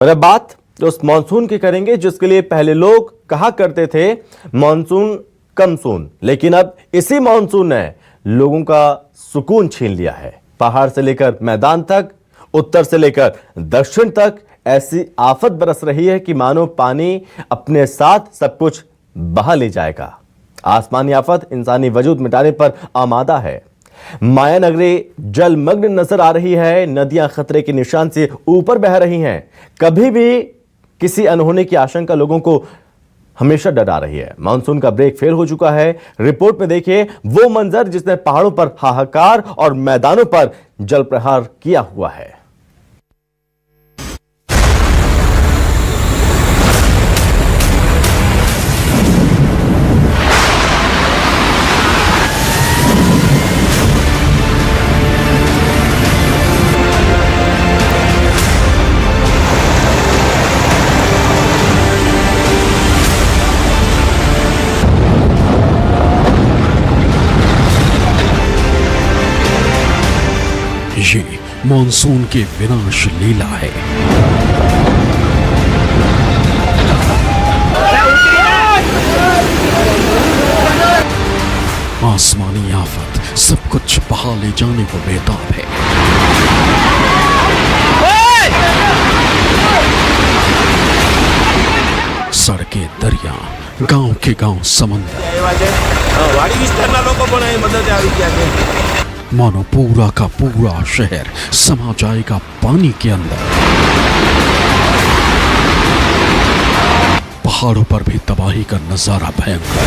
और अब बात उस मानसून की करेंगे जिसके लिए पहले लोग कहा करते थे मानसून कम सून, लेकिन अब इसी मानसून ने लोगों का सुकून छीन लिया है। पहाड़ से लेकर मैदान तक, उत्तर से लेकर दक्षिण तक ऐसी आफत बरस रही है कि मानो पानी अपने साथ सब कुछ बहा ले जाएगा। आसमानी आफत इंसानी वजूद मिटाने पर आमादा है। माया नगरी जलमग्न नजर आ रही है। नदियां खतरे के निशान से ऊपर बह रही हैं। कभी भी किसी अनहोनी की आशंका लोगों को हमेशा डरा रही है। मानसून का ब्रेक फेल हो चुका है। रिपोर्ट में देखिए वो मंजर जिसने पहाड़ों पर हाहाकार और मैदानों पर जल प्रहार किया हुआ है। ये मॉनसून की विनाश लीला है। आसमानी आफत सब कुछ बहा ले जाने को बेताब है। सड़कें दरिया, गांव के गांव समंदर, मानो पूरा का पूरा शहर समा जाएगा पानी के अंदर। पहाड़ों पर भी तबाही का नजारा भयंकर।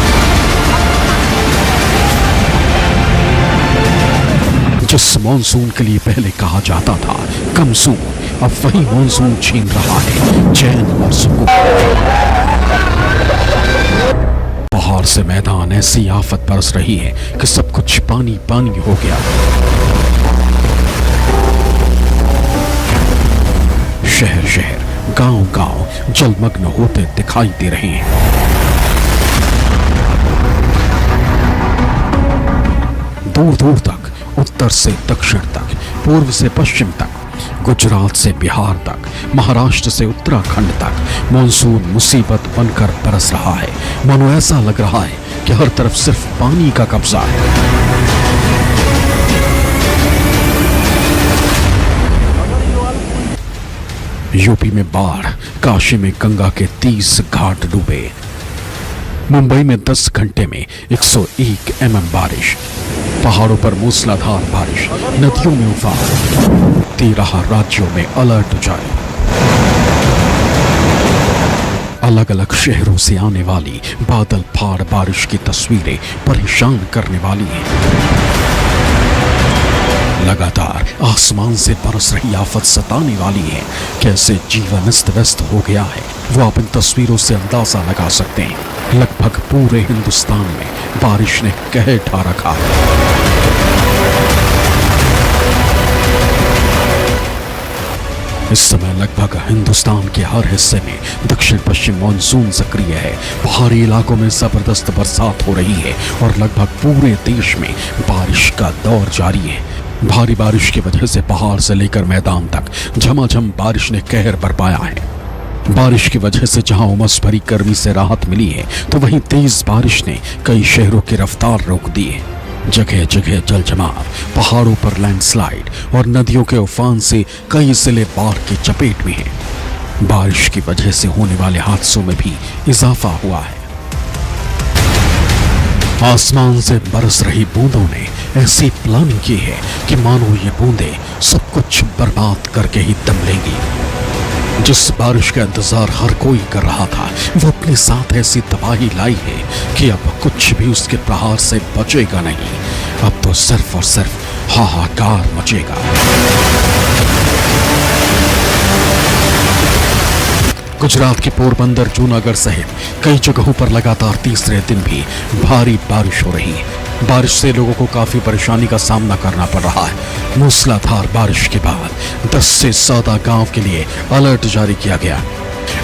जिस मॉनसून के लिए पहले कहा जाता था कमसून, अब वही मॉनसून छीन रहा है चैन और सुकून। पहाड़ से मैदान ऐसी आफत बरस रही है कि सब कुछ पानी पानी हो गया। शहर शहर, गांव गांव जलमग्न होते दिखाई दे रहे हैं। दूर दूर तक, उत्तर से दक्षिण तक, पूर्व से पश्चिम तक, गुजरात से बिहार तक, महाराष्ट्र से उत्तराखंड तक मॉनसून मुसीबत बनकर बरस रहा है। मानो ऐसा लग रहा है कि हर तरफ सिर्फ पानी का कब्जा है। यूपी में बाढ़, काशी में गंगा के 30 घाट डूबे, मुंबई में 10 घंटे में 101 mm बारिश, पहाड़ों पर मूसलाधार बारिश, नदियों में उफान, 13 राज्यों में अलर्ट जारी। अलग अलग शहरों से आने वाली बादल फाड़ बारिश की तस्वीरें परेशान करने वाली हैं। लगातार आसमान से बरस रही आफत सताने वाली है। कैसे जीवन अस्त व्यस्त हो गया है वो आप इन तस्वीरों से अंदाजा लगा सकते हैं। लगभग पूरे हिंदुस्तान में बारिश ने कहर ढा रखा है। इस समय लगभग हिंदुस्तान के हर हिस्से में दक्षिण पश्चिम मॉनसून सक्रिय है। पहाड़ी इलाकों में जबरदस्त बरसात हो रही है और लगभग पूरे देश में बारिश का दौर जारी है। भारी बारिश की वजह से पहाड़ से लेकर मैदान तक झमाझम बारिश ने कहर बरपाया है। बारिश की वजह से जहां उमस भरी गर्मी से राहत मिली है, तो वहीं तेज बारिश ने कई शहरों की रफ्तार रोक दी है। जगह जगह जल जमाव, पहाड़ों पर लैंडस्लाइड और नदियों के उफान से कई जिले बाढ़ की चपेट में हैं। बारिश की वजह से होने वाले हादसों में भी इजाफा हुआ है। आसमान से बरस रही बूंदों ने ऐसी प्लानिंग की है कि मानो ये बूंदें सब कुछ बर्बाद करके ही दम लेंगी। जिस बारिश का इंतजार हर कोई कर रहा था वो अपने साथ ऐसी तबाही लाई है कि अब कुछ भी उसके प्रहार से बचेगा नहीं। अब तो सिर्फ और सिर्फ हाहाकार मचेगा। गुजरात के पोरबंदर, जूनागढ़ सहित कई जगहों पर लगातार तीसरे दिन भी भारी बारिश हो रही है। बारिश से लोगों को काफी परेशानी का सामना करना पड़ रहा है। मूसलाधार बारिश के बाद 10 से ज्यादा गांव के लिए अलर्ट जारी किया गया।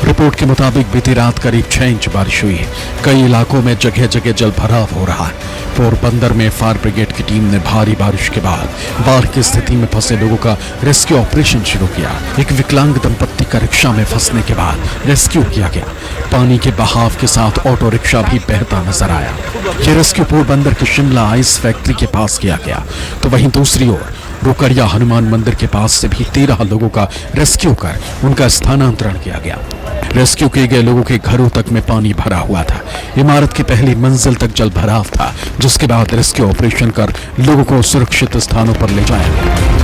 रिपोर्ट के मुताबिक बीती रात करीब 6 इंच बारिश हुई है। कई इलाकों में जगह जगह जल भराव हो रहा है। पोरबंदर में फायर ब्रिगेड की टीम ने भारी बारिश के बाद बाढ़ की स्थिति में फंसे लोगों का रेस्क्यू ऑपरेशन शुरू किया। एक विकलांग दंपत्ति का रिक्शा में फंसने के बाद रेस्क्यू किया गया। पानी के बहाव के साथ ऑटो रिक्शा भी बहता नजर आया। ये रेस्क्यू पोरबंदर के शिमला आइस फैक्ट्री के पास किया गया। तो वहीं दूसरी ओर रोकड़िया हनुमान मंदिर के पास से भी 13 लोगों का रेस्क्यू कर उनका स्थानांतरण किया गया। रेस्क्यू किए गए लोगों के घरों तक में पानी भरा हुआ था। इमारत की पहली मंजिल तक जल भराव था, जिसके बाद रेस्क्यू ऑपरेशन कर लोगों को सुरक्षित स्थानों पर ले जाया गया।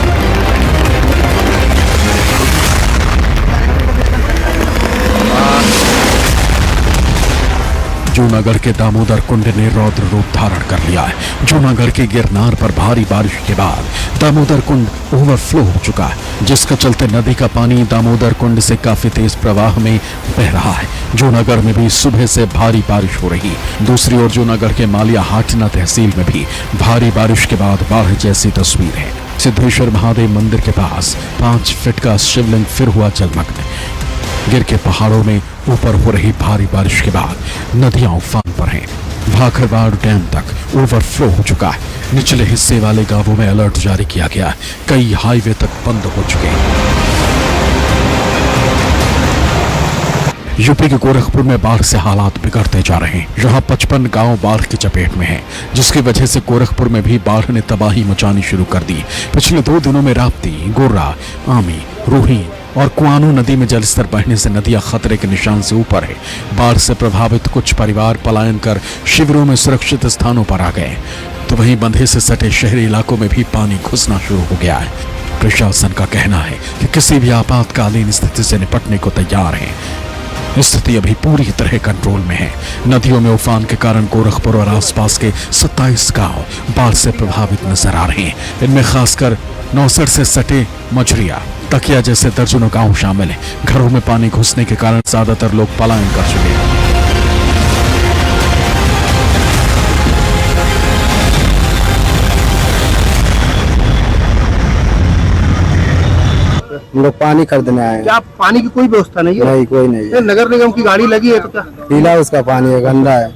जूनागढ़ के दामोदर कुंड ने रौद्र रूप धारण कर लिया है। जूनागढ़ के गिरनार पर भारी बारिश के बाद दामोदर कुंड ओवरफ्लो हो चुका है, जिसका चलते नदी का पानी दामोदर कुंड से काफी तेज प्रवाह में बह रहा है। जूनागढ़ में भी सुबह से भारी बारिश हो रही। दूसरी ओर जूनागढ़ के मालिया हाटना तहसील में भी भारी बारिश के बाद बाढ़ जैसी तस्वीर है। सिद्धेश्वर महादेव मंदिर के पास 5 फीट का शिवलिंग फिर हुआ जलमग्न। गिर के पहाड़ों में ऊपर हो रही भारी बारिश के बाद नदियां उफान पर हैं। भाखरवाड़ डैम तक ओवरफ्लो हो चुका है। निचले हिस्से वाले गांवों में अलर्ट जारी किया गया है। कई हाईवे तक बंद हो चुके हैं। यूपी के गोरखपुर में बाढ़ से हालात बिगड़ते जा रहे हैं। यहाँ 55 गांव बाढ़ की चपेट में हैं, जिसकी वजह से गोरखपुर में भी बाढ़ ने तबाही मचानी शुरू कर दी। पिछले 2 दिनों में राप्ती, गोर्रा, आमी, रूही और कुआनो नदी में जलस्तर बढ़ने से नदियां खतरे के निशान से ऊपर है। बाढ़ से प्रभावित कुछ परिवार पलायन कर शिविरों में सुरक्षित स्थानों पर आ गए, तो वहीं बंधे से सटे शहरी इलाकों में भी पानी घुसना शुरू हो गया है। प्रशासन का कहना है कि किसी भी आपातकालीन स्थिति से निपटने को तैयार है। स्थिति अभी पूरी तरह कंट्रोल में है। नदियों में उफान के कारण गोरखपुर और आसपास के 27 गांव बाढ़ से प्रभावित नजर आ रहे हैं। इनमें खासकर नौसर से सटे मजरिया, तकिया जैसे दर्जनों गांव शामिल हैं। घरों में पानी घुसने के कारण ज्यादातर लोग पलायन कर चुके हैं। हम लोग पानी खरीदने आए हैं। क्या पानी की कोई व्यवस्था नहीं है? नहीं, कोई नहीं है। नगर निगम की गाड़ी लगी है तो क्या पीला उसका पानी है, गंदा है।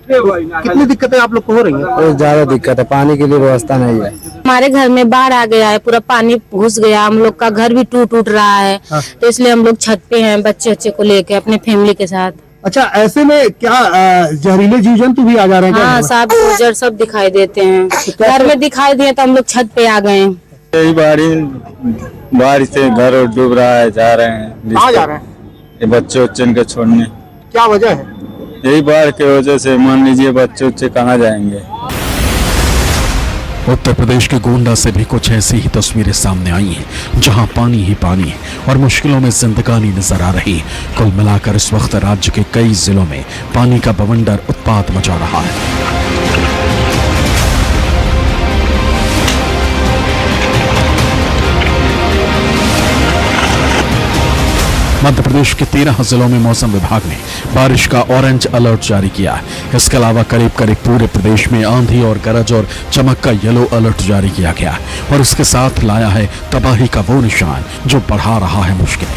कितनी दिक्कतें आप लोग को हो रही हैं? बहुत ज्यादा दिक्कत है, पानी के लिए व्यवस्था नहीं है। हमारे घर में बाढ़ आ गया है, पूरा पानी घुस गया। हम लोग का घर भी टूट रहा है। तो इसलिए हम लोग छत पे हैं, बच्चे को लेके अपने फैमिली के साथ। अच्छा, ऐसे में क्या जहरीले जीव जंतु भी आ जा रहे हैं? हाँ, सांप गुजर सब दिखाई देते हैं। घर में दिखाई दिए तो हम लोग छत पे आ गए। यही बारिश से घर और डूब रहा है, जा रहे हैं। कहाँ जा रहे हैं? ये बच्चे के छोड़ने। क्या वजह है? यही बाढ़ की वजह से मान लीजिए बच्चे कहाँ जाएंगे। उत्तर प्रदेश के गोंडा से भी कुछ ऐसी ही तस्वीरें सामने आई हैं, जहां पानी ही पानी और मुश्किलों में जिंदगानी नजर आ रही। कुल मिलाकर इस वक्त राज्य के कई जिलों में पानी का बवंडर उत्पात मचा रहा है। मध्य प्रदेश के 13 जिलों में मौसम विभाग ने बारिश का ऑरेंज अलर्ट जारी किया है। इसके अलावा करीब करीब पूरे प्रदेश में आंधी और गरज और चमक का येलो अलर्ट जारी किया गया और इसके साथ लाया है तबाही का वो निशान जो बढ़ा रहा है मुश्किलें।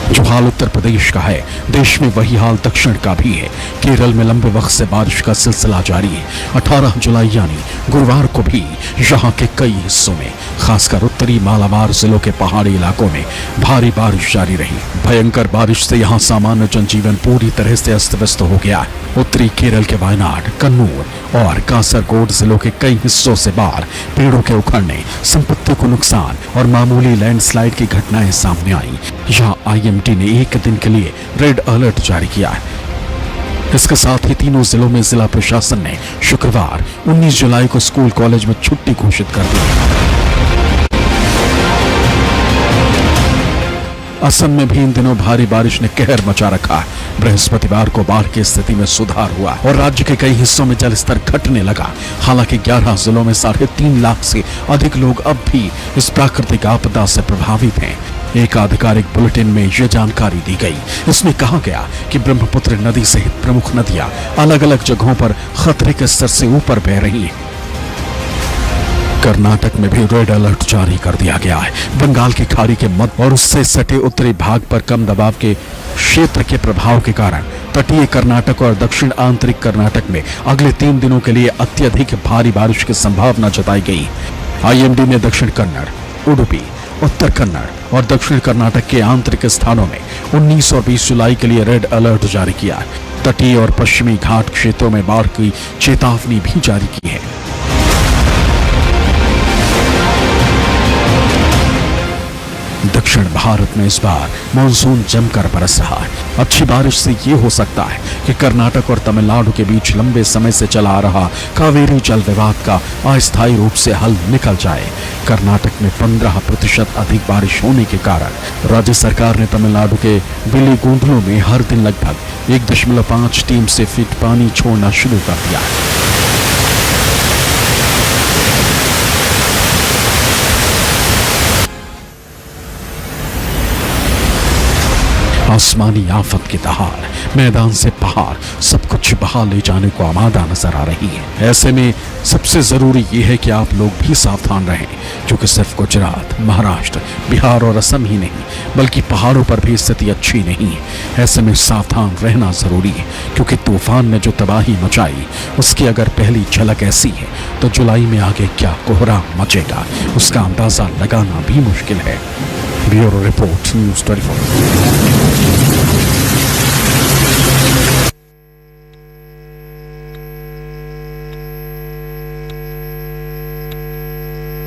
जो हाल उत्तर प्रदेश का है, देश में वही हाल दक्षिण का भी है। केरल में लंबे वक्त से बारिश का सिलसिला जारी है। 18 जुलाई यानी गुरुवार को भी यहाँ के कई हिस्सों में, खासकर उत्तरी मालाबार जिलों के पहाड़ी इलाकों में भारी बारिश जारी रही। भयंकर बारिश से यहाँ सामान्य जनजीवन पूरी तरह से अस्त व्यस्त हो गया। उत्तरी केरल के वायनाड, कन्नूर और कासरगोड जिलों के कई हिस्सों से बाढ़, पेड़ों के उखड़ने, संपत्ति को नुकसान और मामूली लैंडस्लाइड की घटनाएं सामने आई। यहाँ IMD ने एक दिन के लिए रेड अलर्ट जारी किया है। इसके साथ ही तीनों जिलों में जिला प्रशासन ने शुक्रवार 19 जुलाई को स्कूल कॉलेज में छुट्टी घोषित कर दी। असम में भी इन दिनों भारी बारिश ने कहर मचा रखा। बृहस्पतिवार को बाढ़ की स्थिति में सुधार हुआ और राज्य के कई हिस्सों में जलस्तर घटने लगा। हालांकि 11 जिलों में 3.5 लाख से अधिक लोग अब भी इस प्राकृतिक आपदा से प्रभावित हैं। एक आधिकारिक बुलेटिन में यह जानकारी दी गई। इसमें कहा गया कि ब्रह्मपुत्र नदी सहित प्रमुख नदियां अलग अलग जगहों पर खतरे के स्तर से ऊपर बह रही हैं। कर्नाटक में भी रेड अलर्ट जारी कर दिया गया है। बंगाल की खाड़ी के मध्य और उससे सटे उत्तरी भाग पर कम दबाव के क्षेत्र के प्रभाव के कारण तटीय कर्नाटक और दक्षिण आंतरिक कर्नाटक में अगले 3 दिनों के लिए अत्यधिक भारी बारिश की संभावना जताई गई। आईएमडी ने दक्षिण कन्नड़, उडुपी, उत्तर कन्नड़ और दक्षिण कर्नाटक के आंतरिक स्थानों में 19 और 20 जुलाई के लिए रेड अलर्ट जारी किया है। तटीय और पश्चिमी घाट क्षेत्रों में बाढ़ की चेतावनी भी जारी की है। दक्षिण भारत में इस बार मानसून जमकर बरस रहा है। अच्छी बारिश से ये हो सकता है कि कर्नाटक और तमिलनाडु के बीच लंबे समय से चला आ रहा कावेरी जल विवाद का अस्थायी रूप से हल निकल जाए। कर्नाटक में 15% अधिक बारिश होने के कारण राज्य सरकार ने तमिलनाडु के बिलीगुंडलू में हर दिन लगभग 1.5 टीएमसी फीट पानी छोड़ना शुरू कर दिया है। आसमानी आफत की दहाड़ मैदान से पहाड़ सब कुछ बहा ले जाने को आमादा नजर आ रही है। ऐसे में सबसे जरूरी यह है कि आप लोग भी सावधान रहें, क्योंकि सिर्फ गुजरात, महाराष्ट्र, बिहार और असम ही नहीं बल्कि पहाड़ों पर भी स्थिति अच्छी नहीं है। ऐसे में सावधान रहना जरूरी है, क्योंकि तूफान ने जो तबाही मचाई उसकी अगर पहली झलक ऐसी है तो जुलाई में आगे क्या कोहराम मचेगा उसका अंदाजा लगाना भी मुश्किल है। Bureau report, news 24।